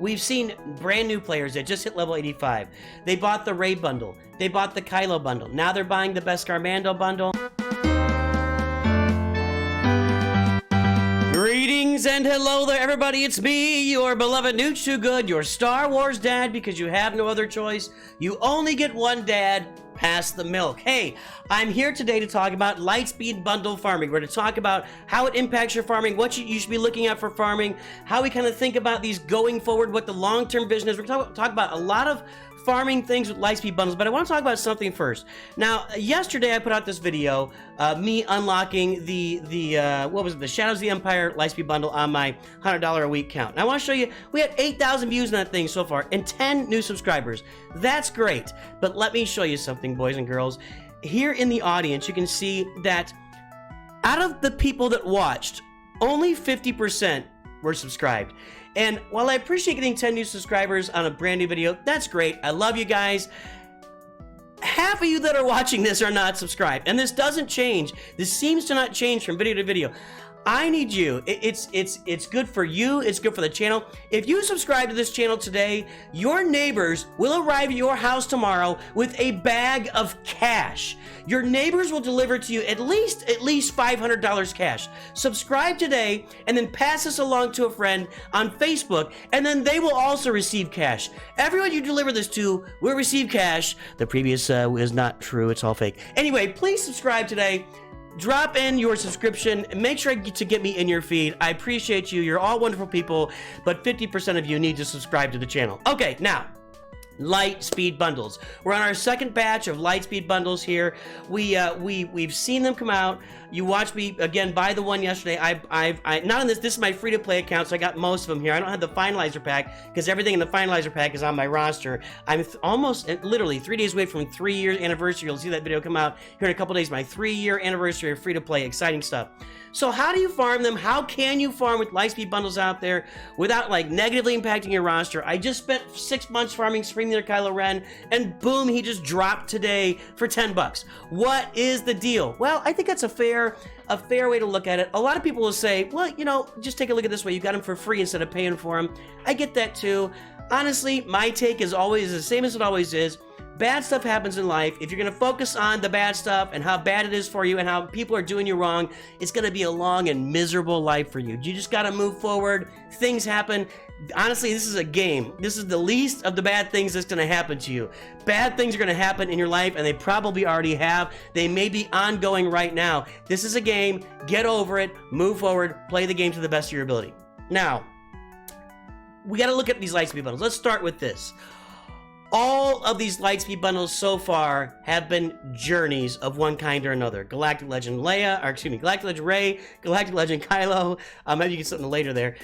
we've seen brand new players that just hit level 85. They bought the Ray bundle. They bought the Kylo bundle. Now they're buying the Beskar Mando bundle. Greetings and hello there, everybody. It's me, your beloved Nooch Too Good, your Star Wars dad, because you have no other choice. You only get one dad. Pass the milk. Hey, I'm here today to talk about Lightspeed bundle farming. We're going to talk about how it impacts your farming, what you should be looking at for farming, how we kind of think about these going forward, what the long-term vision is. We're going to talk about a lot of farming things with Lightspeed bundles, but I want to talk about something first. Now, yesterday I put out this video, me unlocking the Shadows of the Empire Lightspeed bundle on my $100 a week count. And I want to show you, we had 8,000 views on that thing so far and 10 new subscribers. That's great, but let me show you something, boys and girls. Here in the audience, you can see that out of the people that watched, only 50% were subscribed. And while I appreciate getting 10 new subscribers on a brand new video, that's great. I love you guys. Half of you that are watching this are not subscribed, and this doesn't change. This seems to not change from video to video. I need you. It's good for you. It's good for the channel. If you subscribe to this channel today, your neighbors will arrive at your house tomorrow with a bag of cash. Your neighbors will deliver to you at least $500 cash. Subscribe today and then pass this along to a friend on Facebook, and then they will also receive cash. Everyone you deliver this to will receive cash. The previous is not true. It's all fake. Anyway, please subscribe today. Drop in your subscription. Make sure to get me in your feed. I appreciate you. You're all wonderful people, but 50% of you need to subscribe to the channel. Okay, now, Lightspeed bundles. We're on our second batch of Lightspeed bundles here. We've seen them come out. You watched me again buy the one yesterday. I not on this. This is my free-to-play account, so I got most of them here. I don't have the finalizer pack because everything in the finalizer pack is on my roster. I'm almost literally 3 days away from 3-year anniversary. You'll see that video come out here in a couple days. My 3-year anniversary of free-to-play. Exciting stuff. So how do you farm them? How can you farm with Lightspeed bundles out there without like negatively impacting your roster? I just spent 6 months farming Screaming Their Kylo Ren, and boom, he just dropped today for 10 bucks. What is the deal? Well, I think that's a fair way to look at it. A lot of people will say, well, you know, just take a look at this way. You got him for free instead of paying for him. I get that too. Honestly, my take is always the same as it always is. Bad stuff happens in life. If you're going to focus on the bad stuff and how bad it is for you and how people are doing you wrong, it's going to be a long and miserable life for you. You just got to move forward. Things happen. Honestly, this is a game. This is the least of the bad things that's going to happen to you. Bad things are going to happen in your life, and they probably already have. They may be ongoing right now. This is a game. Get over it. Move forward. Play the game to the best of your ability. Now, we got to look at these Lightspeed bundles. Let's start with this. All of these Lightspeed bundles so far have been journeys of one kind or another. Galactic Legend Leia, or excuse me, Galactic Legend Rey, Galactic Legend Kylo. Maybe you get something later there.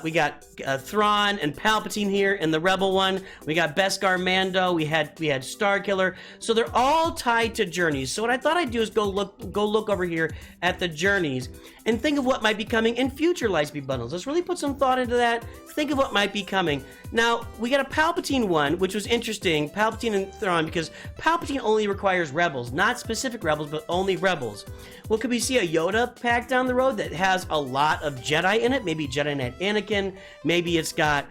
We got Thrawn and Palpatine here in the Rebel one. We got Beskar Mando. We had Starkiller. So they're all tied to journeys. So what I thought I'd do is go look over here at the journeys and think of what might be coming in future Lightspeed bundles. Let's really put some thought into that. Think of what might be coming. Now, we got a Palpatine one, which was interesting, Palpatine and Thrawn, because Palpatine only requires rebels, not specific rebels, but only rebels. Well, could we see a Yoda pack down the road that has a lot of Jedi in it? Maybe Jedi Knight Anakin. Maybe it's got,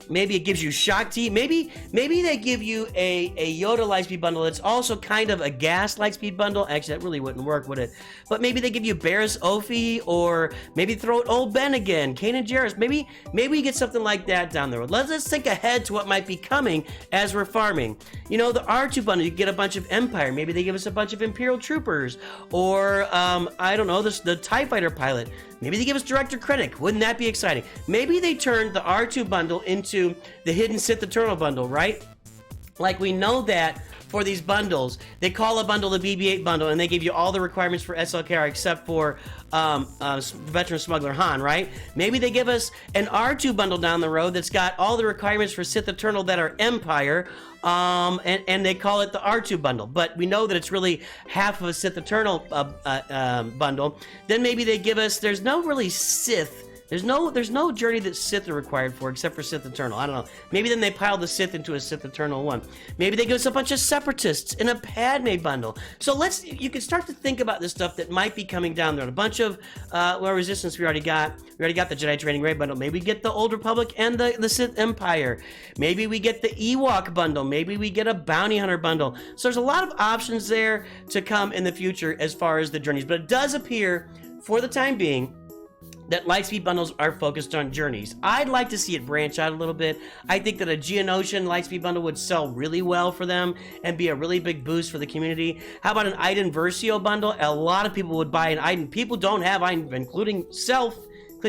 maybe it gives you Shakti. Maybe they give you a Yoda Lightspeed bundle that's also kind of a gas Lightspeed bundle. Actually, that really wouldn't work, would it? But maybe they give you Barriss Offee, or maybe throw Old Ben again, Kanan Jarrus. Maybe you get something like that down the road. Let's think ahead to what might be coming as we're farming. You know, the R2 bundle, you get a bunch of Empire. Maybe they give us a bunch of Imperial Troopers, or I don't know, the TIE Fighter pilot. Maybe they give us Director Krennic. Wouldn't that be exciting? Maybe they turned the R2 bundle into the Hidden Sith Eternal bundle, right? Like, we know that for these bundles, they call a bundle the BB-8 bundle, and they give you all the requirements for SLKR except for Veteran Smuggler Han, right? Maybe they give us an R2 bundle down the road that's got all the requirements for Sith Eternal that are Empire, and they call it the R2 bundle, but we know that it's really half of a Sith Eternal bundle. Then maybe they give us, there's no really Sith There's no journey that Sith are required for except for Sith Eternal. I don't know. Maybe then they piled the Sith into a Sith Eternal one. Maybe they give us a bunch of Separatists in a Padme bundle. So you can start to think about this stuff that might be coming down there. A bunch of Resistance we already got. We already got the Jedi Training Ray bundle. Maybe we get the Old Republic and the Sith Empire. Maybe we get the Ewok bundle. Maybe we get a Bounty Hunter bundle. So there's a lot of options there to come in the future as far as the journeys. But it does appear, for the time being, that Lightspeed bundles are focused on journeys. I'd like to see it branch out a little bit. I think that a Geonosian Lightspeed bundle would sell really well for them and be a really big boost for the community. How about an Iden Versio bundle? A lot of people would buy an Iden. People don't have Iden, including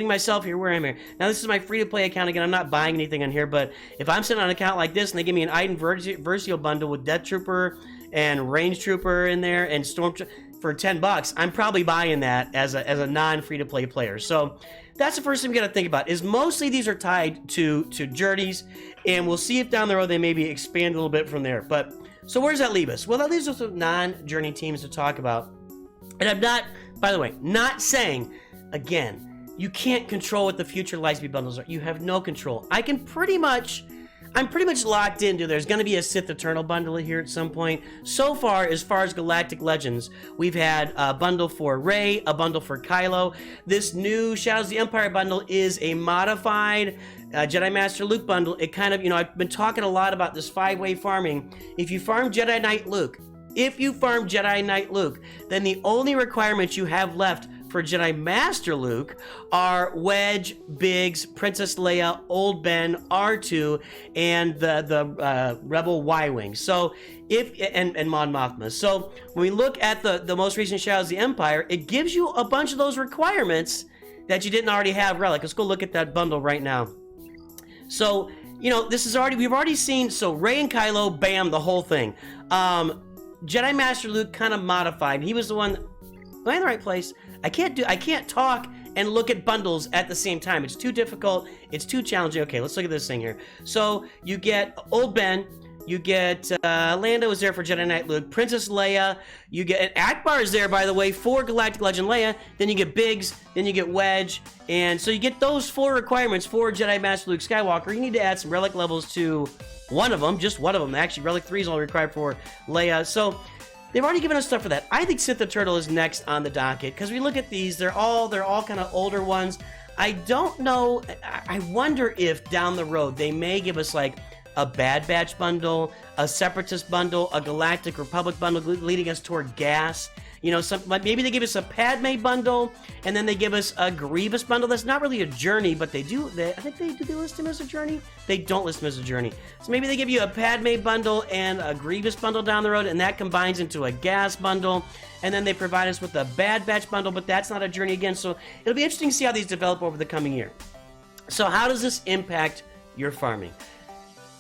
myself here, where I'm here. Now, this is my free-to-play account. Again, I'm not buying anything on here, but if I'm sitting on an account like this and they give me an Iden Versio bundle with Death Trooper and Range Trooper in there and Storm for $10, I'm probably buying that as a non-free-to-play player. So that's the first thing we got to think about, is mostly these are tied to journeys, and we'll see if down the road they maybe expand a little bit from there. But so where does that leave us? Well, that leaves us with non-journey teams to talk about. And I'm not, by the way, not saying, again, you can't control what the future Lightspeed bundles are. You have no control. I'm pretty much locked into there's going to be a Sith Eternal bundle here at some point. So far as Galactic Legends, we've had a bundle for Rey, a bundle for Kylo. This new Shadows of the Empire bundle is a modified Jedi Master Luke bundle. It kind of, I've been talking a lot about this 5-way farming. If you farm Jedi Knight Luke, then the only requirements you have left for Jedi Master Luke are Wedge, Biggs, Princess Leia, Old Ben, R2, and the Rebel Y-Wing. So and Mon Mothma. So when we look at the most recent Shadows of the Empire, it gives you a bunch of those requirements that you didn't already have. Relic. Let's go look at that bundle right now. So we've already seen. So Rey and Kylo, bam, the whole thing. Jedi Master Luke kind of modified. He was the one. Am I in the right place? I can't talk and look at bundles at the same time. It's too difficult. It's too challenging. Okay, let's look at this thing here. So you get Old Ben. You get Lando is there for Jedi Knight Luke. Princess Leia. You get Akbar is there, by the way, for Galactic Legend Leia. Then you get Biggs. Then you get Wedge. And so you get those 4 requirements for Jedi Master Luke Skywalker. You need to add some relic levels to one of them. Just one of them. Actually, Relic 3 is only required for Leia. So they've already given us stuff for that. I think Sith Eternal is next on the docket, because we look at these, they're all kind of older ones. I don't know, I wonder if down the road they may give us like a Bad Batch bundle, a Separatist bundle, a Galactic Republic bundle leading us toward gas. Maybe they give us a Padme bundle, and then they give us a Grievous bundle. That's not really a journey, but I think they list him as a journey? They don't list him as a journey. So maybe they give you a Padme bundle and a Grievous bundle down the road, and that combines into a gas bundle, and then they provide us with a Bad Batch bundle, but that's not a journey again. So it'll be interesting to see how these develop over the coming year. So how does this impact your farming?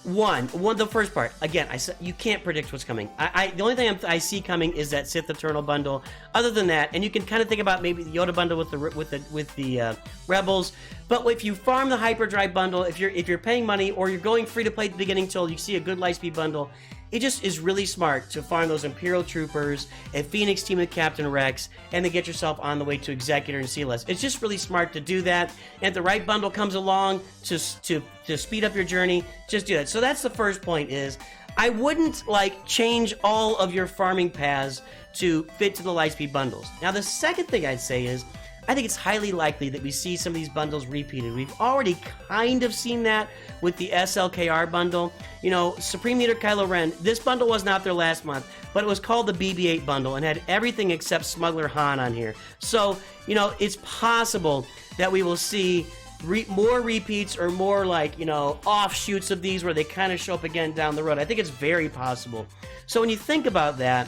The first part, again, I said you can't predict what's coming. The only thing I see coming is that Sith Eternal bundle. Other than that, and you can kind of think about maybe the Yoda bundle with the Rebels. But if you farm the Hyperdrive bundle, if you're paying money or you're going free to play at the beginning till you see a good Lightspeed bundle, it just is really smart to farm those Imperial Troopers and Phoenix team with Captain Rex, and then get yourself on the way to Executor and CLS. It's just really smart to do that. And if the right bundle comes along to speed up your journey, just do that. So that's the first point, is I wouldn't change all of your farming paths to fit to the Lightspeed bundles. Now the second thing I'd say is, I think it's highly likely that we see some of these bundles repeated. We've already kind of seen that with the SLKR bundle. Supreme Leader Kylo Ren, this bundle wasn't out there last month, but it was called the BB-8 bundle and had everything except Smuggler Han on here. So, it's possible that we will see more repeats or more offshoots of these where they kind of show up again down the road. I think it's very possible. So when you think about that,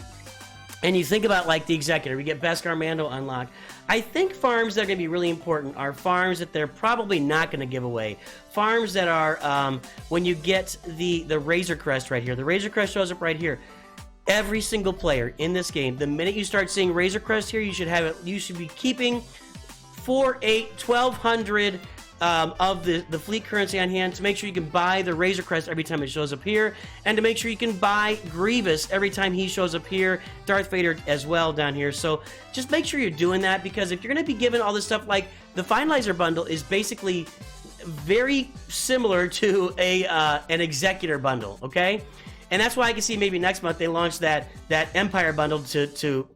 and you think about the Executor, we get Beskar Mando unlocked. I think farms that are going to be really important are farms that they're probably not going to give away. Farms that are, when you get the Razor Crest right here, the Razor Crest shows up right here. Every single player in this game, the minute you start seeing Razor Crest here, you should be keeping 4, 8, 1200 of the fleet currency on hand, to make sure you can buy the Razor Crest every time it shows up here, and to make sure you can buy Grievous every time he shows up here, Darth Vader as well down here. So just make sure you're doing that, because if you're going to be given all this stuff, like the Finalizer bundle is basically very similar to an Executor bundle, okay? And that's why I can see maybe next month they launch that Empire bundle to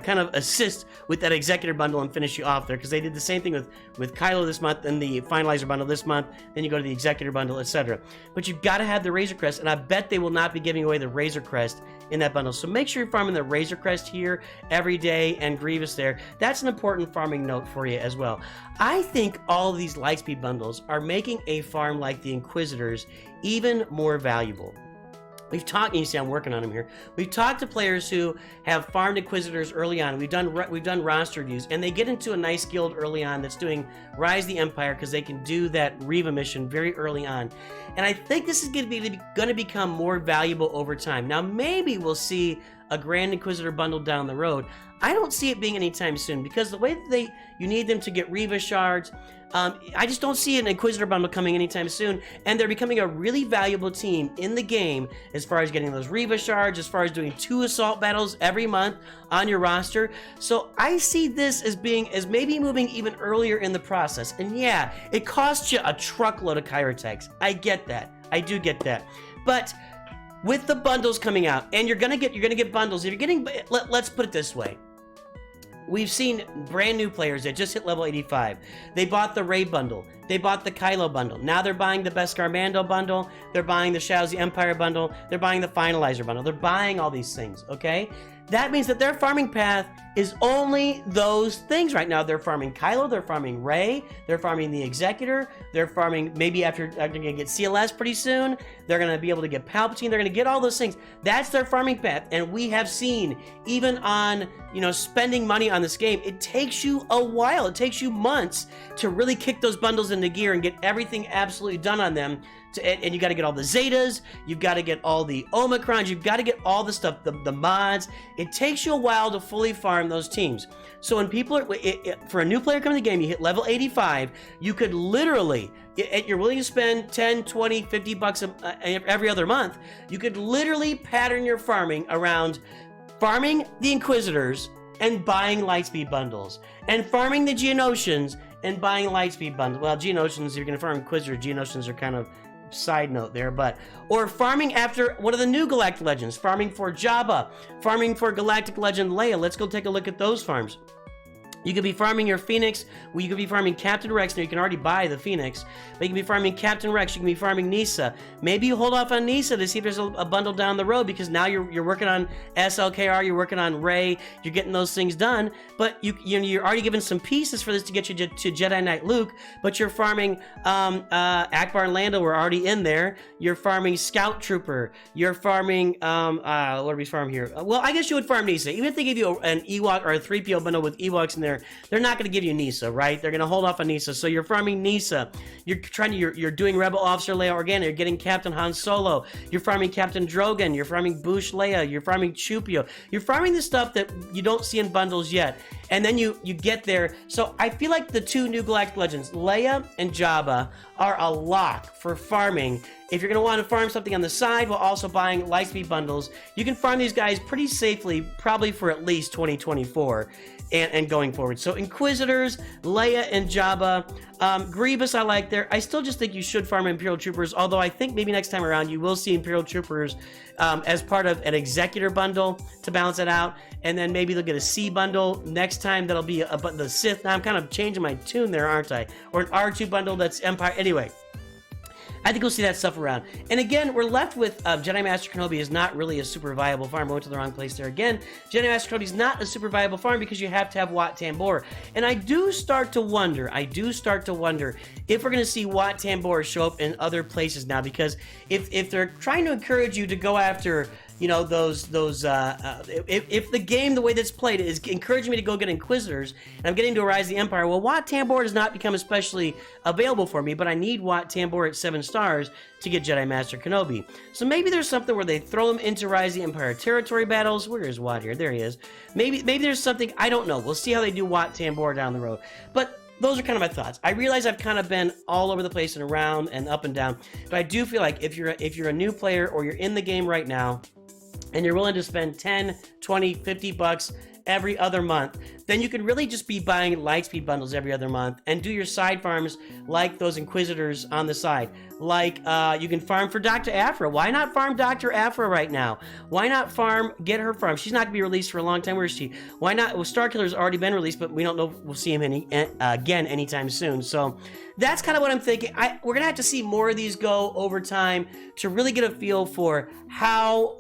kind of assist with that Executor bundle and finish you off there, because they did the same thing with Kylo this month and the Finalizer bundle this month. Then you go to the Executor bundle, etc. But you've got to have the Razor Crest, and I bet they will not be giving away the Razor Crest in that bundle. So make sure you're farming the Razor Crest here every day and Grievous there. That's an important farming note for you as well. I think all of these Lightspeed bundles are making a farm like the Inquisitors even more valuable. We've talked, you see I'm working on them here. We've talked to players who have farmed Inquisitors early on. We've done roster reviews, and they get into a nice guild early on that's doing Rise the Empire, because they can do that Reva mission very early on. And I think this is going to become more valuable over time. Now maybe we'll see a Grand Inquisitor bundle down the road. I don't see it being anytime soon, because the way that you need them to get Reva shards, I just don't see an Inquisitor bundle coming anytime soon, and they're becoming a really valuable team in the game as far as getting those Reva shards, as far as doing 2 assault battles every month on your roster. So I see this as maybe moving even earlier in the process. And yeah, it costs you a truckload of Kyrotex. I get that. I do get that. But with the bundles coming out, and you're gonna get bundles. If you're getting, let's put it this way. We've seen brand new players that just hit level 85. They bought the Rey bundle. They bought the Kylo bundle. Now they're buying the Beskar Mando bundle. They're buying the Shadows of the Empire bundle. They're buying the Finalizer bundle. They're buying all these things, okay? That means that their farming path is only those things right now. They're farming Kylo, they're farming Rey, they're farming the Executor, they're farming, maybe after they're gonna get CLS pretty soon, they're gonna be able to get Palpatine, they're gonna get all those things. That's their farming path, and we have seen, even on, spending money on this game, it takes you a while, it takes you months to really kick those bundles into gear and get everything absolutely done on them. And you got to get all the Zetas, you've got to get all the Omicrons, you've got to get all the stuff, the mods. It takes you a while to fully farm those teams. So when people are, for a new player coming to the game, you hit level 85, you could literally, you're willing to spend 10, 20, 50 bucks every other month, you could literally pattern your farming around farming the Inquisitors and buying Lightspeed bundles, and farming the Geonosians and buying Lightspeed bundles. Well, Geonosians, if you're going to farm Inquisitors, Geonosians are kind of side note there, or farming after one of the new Galactic Legends, farming for Jabba, farming for Galactic Legend Leia. Let's go take a look at those farms. You could be farming your Phoenix. Well, you could be farming Captain Rex. Now, you can already buy the Phoenix. But you can be farming Captain Rex. You can be farming Nisa. Maybe you hold off on Nisa to see if there's a bundle down the road, because now you're working on SLKR, you're working on Rey, you're getting those things done. But you're already given some pieces for this to get you to Jedi Knight Luke, but you're farming Akbar and Lando were already in there. You're farming Scout Trooper. You're farming, what do we farm here? Well, I guess you would farm Nisa. Even if they give you an Ewok or a 3PO bundle with Ewoks in there, they're not going to give you Nisa, right? They're going to hold off on Nisa. So you're farming Nisa. You're doing Rebel Officer Leia Organa. You're getting Captain Han Solo. You're farming Captain Drogon. You're farming Boushh Leia. You're farming Chupio. You're farming the stuff that you don't see in bundles yet. And then you get there. So I feel like the 2 new Galactic Legends, Leia and Jabba, are a lock for farming. If you're going to want to farm something on the side while also buying Lightspeed bundles, you can farm these guys pretty safely, probably for at least 2024 and going forward. So Inquisitors, Leia and Jabba, Grievous I like there. I still just think you should farm Imperial Troopers, although I think maybe next time around you will see Imperial Troopers as part of an Executor bundle to balance it out, and then maybe they'll get a C bundle next time that'll be the Sith. Now I'm kind of changing my tune there, aren't I? Or an R2 bundle that's Empire. Anyway, I think we'll see that stuff around. And again, we're left with Jedi Master Kenobi is not really a super viable farm. I went to the wrong place there again. Jedi Master Kenobi is not a super viable farm because you have to have Wat Tambor. And I do start to wonder if we're going to see Wat Tambor show up in other places now, because if they're trying to encourage you to go after if the game, the way that's played, is encouraging me to go get Inquisitors, and I'm getting to Rise of the Empire, well, Wat Tambor does not become especially available for me, but I need Wat Tambor at 7 stars to get Jedi Master Kenobi. So maybe there's something where they throw him into Rise of the Empire territory battles. Where is Wat here? There he is. Maybe there's something, I don't know. We'll see how they do Wat Tambor down the road. But those are kind of my thoughts. I realize I've kind of been all over the place and around and up and down, but I do feel like if you're a new player or you're in the game right now and you're willing to spend 10, 20, 50 bucks every other month, then you can really just be buying Lightspeed bundles every other month and do your side farms like those Inquisitors on the side. Like, you can farm for Dr. Aphra. Why not farm Dr. Aphra right now? Why not get her farm? She's not going to be released for a long time. Where is she? Why not? Well, Starkiller's already been released, but we don't know if we'll see him again anytime soon. So that's kind of what I'm thinking. We're going to have to see more of these go over time to really get a feel for how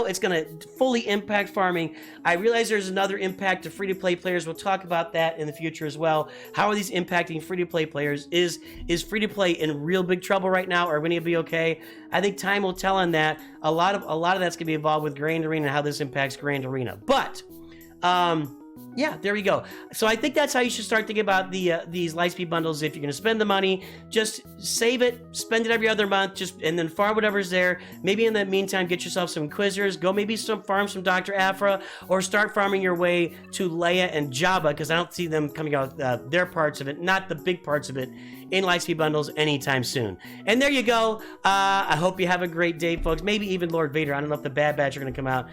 it's going to fully impact farming. I realize there's another impact to free-to-play players. We'll talk about that in the future as well. How are these impacting free-to-play players? Is free-to-play in real big trouble right now? Are we going to be okay? I think time will tell on that. A lot of that's going to be involved with Grand Arena and how this impacts Grand Arena. But yeah, there we go. So I think that's how you should start thinking about these Lightspeed bundles. If you're going to spend the money, just save it, spend it every other month, and then farm whatever's there. Maybe in the meantime, get yourself some Inquisitors. Go maybe farm some Dr. Aphra, or start farming your way to Leia and Jabba, because I don't see them coming out their parts of it, not the big parts of it, in Lightspeed bundles anytime soon. And there you go. I hope you have a great day, folks. Maybe even Lord Vader. I don't know if the Bad Batch are going to come out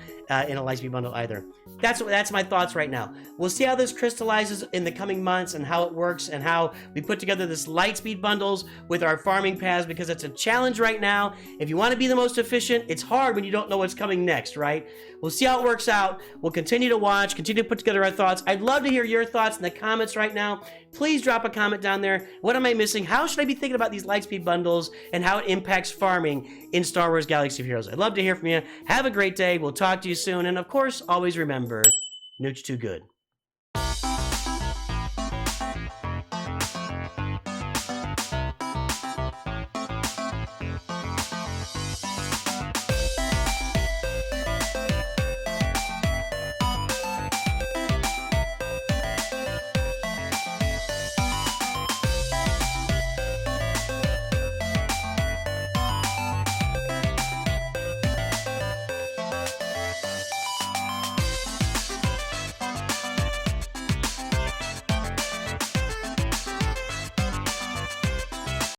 in a Lightspeed bundle either. That's my thoughts right now. We'll see how this crystallizes in the coming months and how it works and how we put together this Lightspeed bundles with our farming paths, because it's a challenge right now. If you want to be the most efficient, it's hard when you don't know what's coming next, right? We'll see how it works out. We'll continue to watch, continue to put together our thoughts. I'd love to hear your thoughts in the comments right now. Please drop a comment down there. What am I missing? How should I be thinking about these Lightspeed bundles and how it impacts farming in Star Wars Galaxy of Heroes? I'd love to hear from you. Have a great day. We'll talk to you soon. And of course, always remember, Nooch too good.